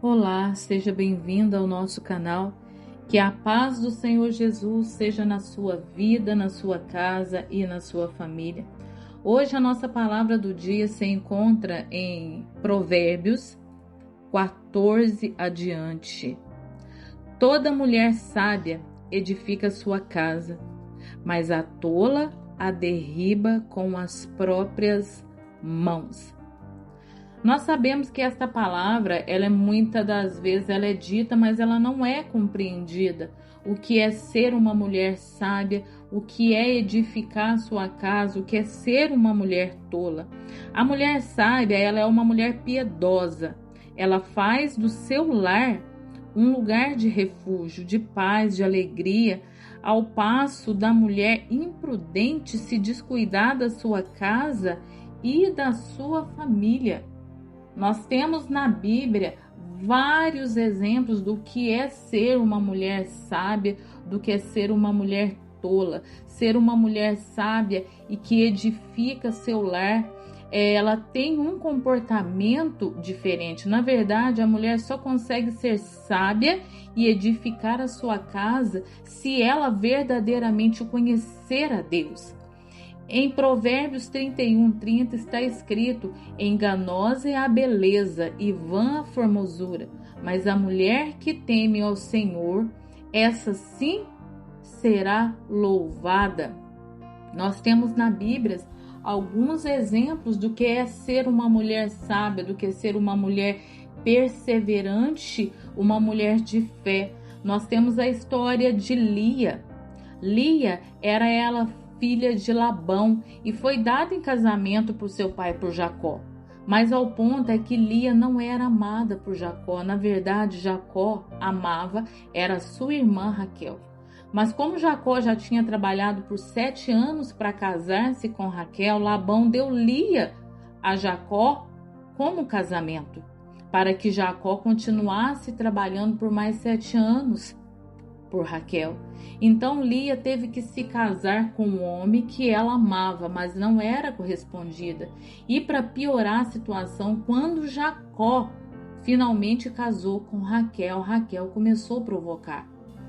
Olá, seja bem-vindo ao nosso canal. Que a paz do Senhor Jesus seja na sua vida, na sua casa e na sua família. Hoje a nossa palavra do dia se encontra em Provérbios 14 adiante. Toda mulher sábia edifica sua casa, mas a tola a derriba com as próprias mãos. Nós sabemos que esta palavra, muitas das vezes ela é dita, mas ela não é compreendida. O que é ser uma mulher sábia, o que é edificar a sua casa, o que é ser uma mulher tola. A mulher sábia, ela é uma mulher piedosa. Ela faz do seu lar um lugar de refúgio, de paz, de alegria, ao passo da mulher imprudente se descuidar da sua casa e da sua família. Nós temos na Bíblia vários exemplos do que é ser uma mulher sábia, do que é ser uma mulher tola. Ser uma mulher sábia e que edifica seu lar, ela tem um comportamento diferente. Na verdade, a mulher só consegue ser sábia e edificar a sua casa se ela verdadeiramente conhecer a Deus. Em Provérbios 31:30 está escrito: enganosa é a beleza e vã a formosura, mas a mulher que teme ao Senhor, essa sim será louvada. Nós temos na Bíblia alguns exemplos do que é ser uma mulher sábia, do que é ser uma mulher perseverante, uma mulher de fé. Nós temos a história de Lia. Lia era ela filha de Labão e foi dada em casamento por seu pai, por Jacó. Mas ao ponto é que Lia não era amada por Jacó. Na verdade, Jacó amava, era sua irmã Raquel. Mas como Jacó já tinha trabalhado por 7 anos para casar-se com Raquel, Labão deu Lia a Jacó como casamento, para que Jacó continuasse trabalhando por mais 7 anos por Raquel. Então Lia teve que se casar com um homem que ela amava, mas não era correspondida. E para piorar a situação, quando Jacó finalmente casou com Raquel, Raquel começou a provocar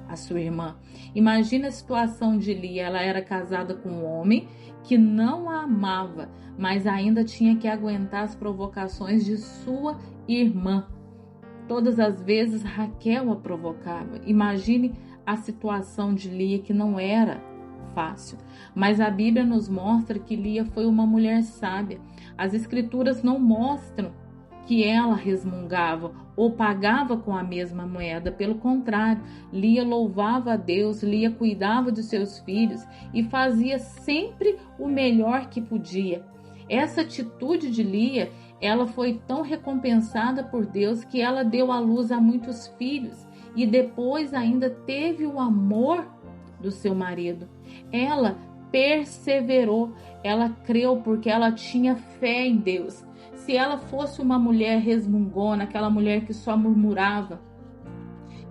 a sua irmã. Imagina a situação de Lia, ela era casada com um homem que não a amava, mas ainda tinha que aguentar as provocações de sua irmã. Todas as vezes Raquel a provocava. Imagine a situação de Lia, que não era fácil. Mas a Bíblia nos mostra que Lia foi uma mulher sábia. As escrituras não mostram que ela resmungava ou pagava com a mesma moeda. Pelo contrário, Lia louvava a Deus, Lia cuidava de seus filhos e fazia sempre o melhor que podia. Essa atitude de Lia, ela foi tão recompensada por Deus que ela deu à luz a muitos filhos e depois ainda teve o amor do seu marido. Ela perseverou, ela creu porque ela tinha fé em Deus. Se ela fosse uma mulher resmungona, aquela mulher que só murmurava,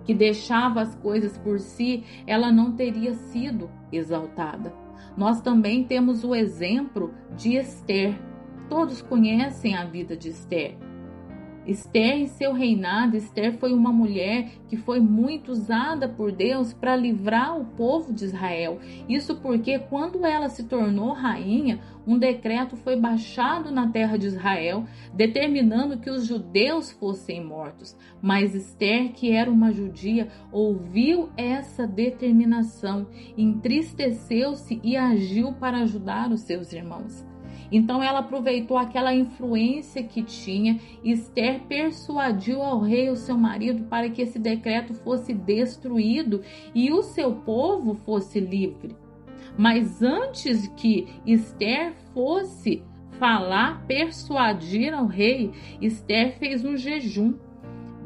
que deixava as coisas por si, ela não teria sido exaltada. Nós também temos o exemplo de Esther. Todos conhecem a vida de Esther. Esther, em seu reinado, Esther foi uma mulher que foi muito usada por Deus para livrar o povo de Israel. Isso porque quando ela se tornou rainha, um decreto foi baixado na terra de Israel, determinando que os judeus fossem mortos. Mas Esther, que era uma judia, ouviu essa determinação, entristeceu-se e agiu para ajudar os seus irmãos. Então ela aproveitou aquela influência que tinha. Esther persuadiu ao rei, o seu marido, para que esse decreto fosse destruído e o seu povo fosse livre. Mas antes que Esther fosse falar, persuadir ao rei, Esther fez um jejum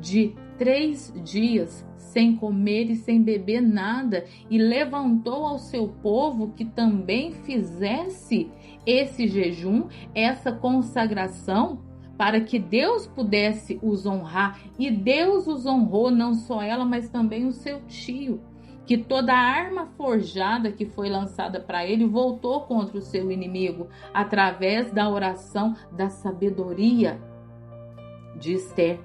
de 3 dias, sem comer e sem beber nada, e levantou ao seu povo que também fizesse esse jejum, essa consagração, para que Deus pudesse os honrar. E Deus os honrou, não só ela, mas também o seu tio, que toda arma forjada que foi lançada para ele voltou contra o seu inimigo, através da oração, da sabedoria de Esther.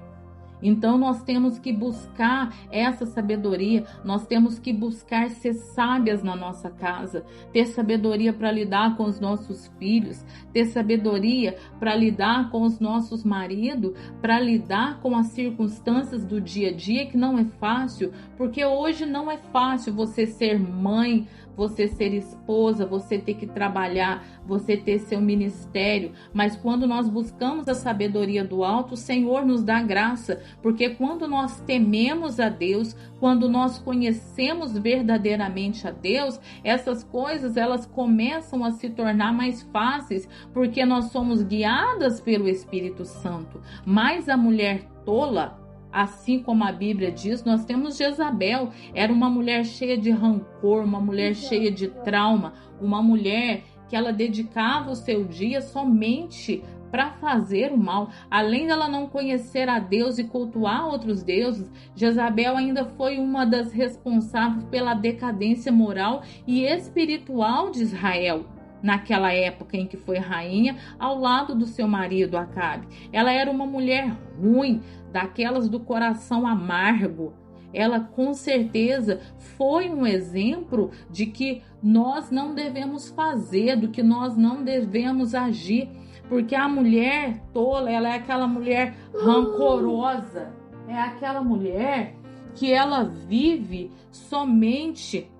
Então nós temos que buscar essa sabedoria, nós temos que buscar ser sábias na nossa casa, ter sabedoria para lidar com os nossos filhos, ter sabedoria para lidar com os nossos maridos, para lidar com as circunstâncias do dia a dia, que não é fácil, porque hoje não é fácil você ser mãe, você ser esposa, você ter que trabalhar, você ter seu ministério, mas quando nós buscamos a sabedoria do alto, o Senhor nos dá graça, porque quando nós tememos a Deus, quando nós conhecemos verdadeiramente a Deus, essas coisas elas começam a se tornar mais fáceis, porque nós somos guiadas pelo Espírito Santo. Mas a mulher tola, assim como a Bíblia diz, nós temos Jezabel, era uma mulher cheia de rancor, uma mulher cheia de trauma, uma mulher que ela dedicava o seu dia somente para fazer o mal. Além dela não conhecer a Deus e cultuar outros deuses, Jezabel ainda foi uma das responsáveis pela decadência moral e espiritual de Israel. Naquela época em que foi rainha, ao lado do seu marido Acabe. Ela era uma mulher ruim, daquelas do coração amargo. Ela com certeza foi um exemplo de que nós não devemos fazer, do que nós não devemos agir, porque a mulher tola, ela é aquela mulher rancorosa, é aquela mulher que ela vive somente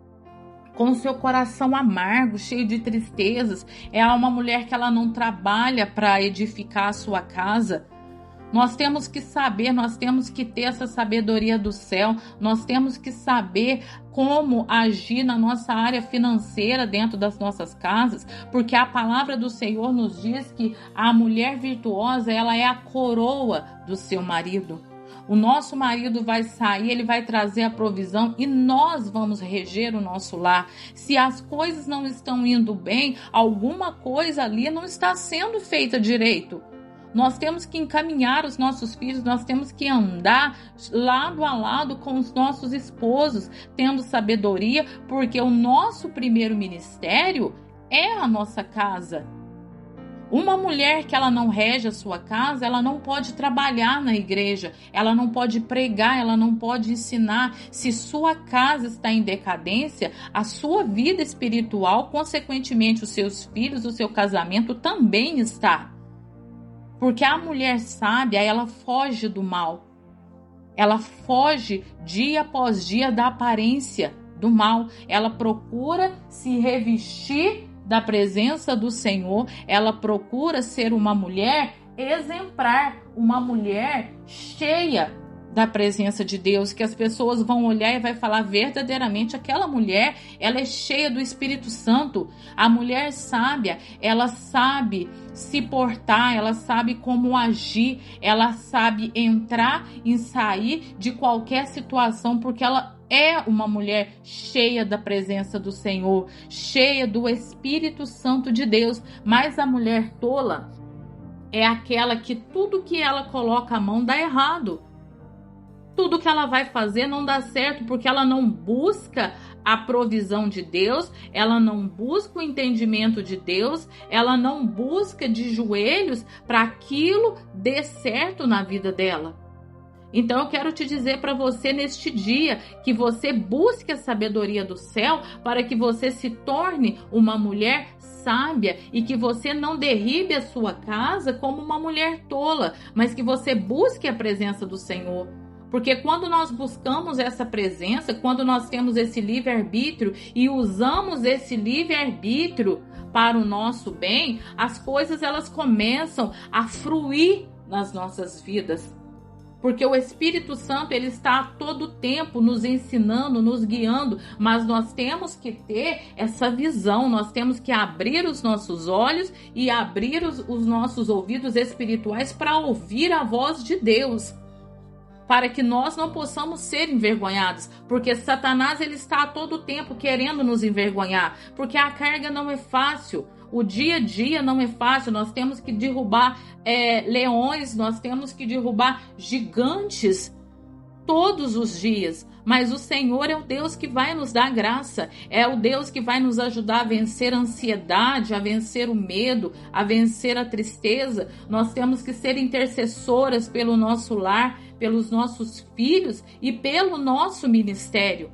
com seu coração amargo, cheio de tristezas. É uma mulher que ela não trabalha para edificar a sua casa. Nós temos que saber, nós temos que ter essa sabedoria do céu, nós temos que saber como agir na nossa área financeira dentro das nossas casas, porque a palavra do Senhor nos diz que a mulher virtuosa, ela é a coroa do seu marido. O nosso marido vai sair, ele vai trazer a provisão e nós vamos reger o nosso lar. Se as coisas não estão indo bem, alguma coisa ali não está sendo feita direito. Nós temos que encaminhar os nossos filhos, nós temos que andar lado a lado com os nossos esposos, tendo sabedoria, porque o nosso primeiro ministério é a nossa casa. Uma mulher que ela não rege a sua casa, ela não pode trabalhar na igreja, ela não pode pregar, ela não pode ensinar. Se sua casa está em decadência, a sua vida espiritual, consequentemente os seus filhos, o seu casamento também está. Porque a mulher sábia, ela foge do mal. Ela foge dia após dia da aparência do mal. Ela procura se revestir da presença do Senhor. Ela procura ser uma mulher exemplar, uma mulher cheia da presença de Deus, que as pessoas vão olhar e vai falar verdadeiramente, aquela mulher, ela é cheia do Espírito Santo. A mulher sábia, ela sabe se portar, ela sabe como agir, ela sabe entrar e sair de qualquer situação, porque ela é uma mulher cheia da presença do Senhor, cheia do Espírito Santo de Deus. Mas a mulher tola é aquela que tudo que ela coloca a mão dá errado. Tudo que ela vai fazer não dá certo, porque ela não busca a provisão de Deus, ela não busca o entendimento de Deus, ela não busca de joelhos para aquilo dê certo na vida dela. Então eu quero te dizer para você neste dia que você busque a sabedoria do céu para que você se torne uma mulher sábia e que você não derribe a sua casa como uma mulher tola, mas que você busque a presença do Senhor. Porque quando nós buscamos essa presença, quando nós temos esse livre-arbítrio e usamos esse livre-arbítrio para o nosso bem, as coisas elas começam a fruir nas nossas vidas. Porque o Espírito Santo ele está a todo tempo nos ensinando, nos guiando, mas nós temos que ter essa visão, nós temos que abrir os nossos olhos e abrir os nossos ouvidos espirituais para ouvir a voz de Deus. Para que nós não possamos ser envergonhados, porque Satanás ele está a todo tempo querendo nos envergonhar, porque a carga não é fácil, o dia a dia não é fácil, nós temos que derrubar leões, nós temos que derrubar gigantes, todos os dias, mas o Senhor é o Deus que vai nos dar graça, é o Deus que vai nos ajudar a vencer a ansiedade, a vencer o medo, a vencer a tristeza. Nós temos que ser intercessoras pelo nosso lar, pelos nossos filhos e pelo nosso ministério.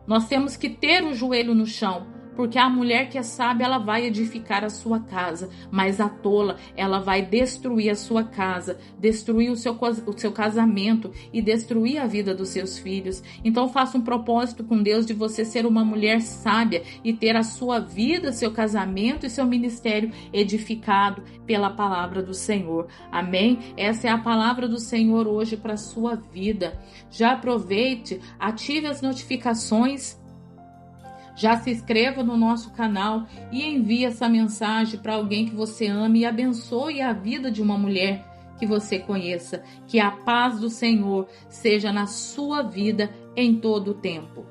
Nós temos que ter o joelho no chão, porque a mulher que é sábia, ela vai edificar a sua casa, mas a tola, ela vai destruir a sua casa, destruir o seu casamento e destruir a vida dos seus filhos. Então faça um propósito com Deus de você ser uma mulher sábia e ter a sua vida, seu casamento e seu ministério edificado pela palavra do Senhor. Amém? Essa é a palavra do Senhor hoje para a sua vida. Já aproveite, ative as notificações, já se inscreva no nosso canal e envie essa mensagem para alguém que você ame e abençoe a vida de uma mulher que você conheça. Que a paz do Senhor seja na sua vida em todo o tempo.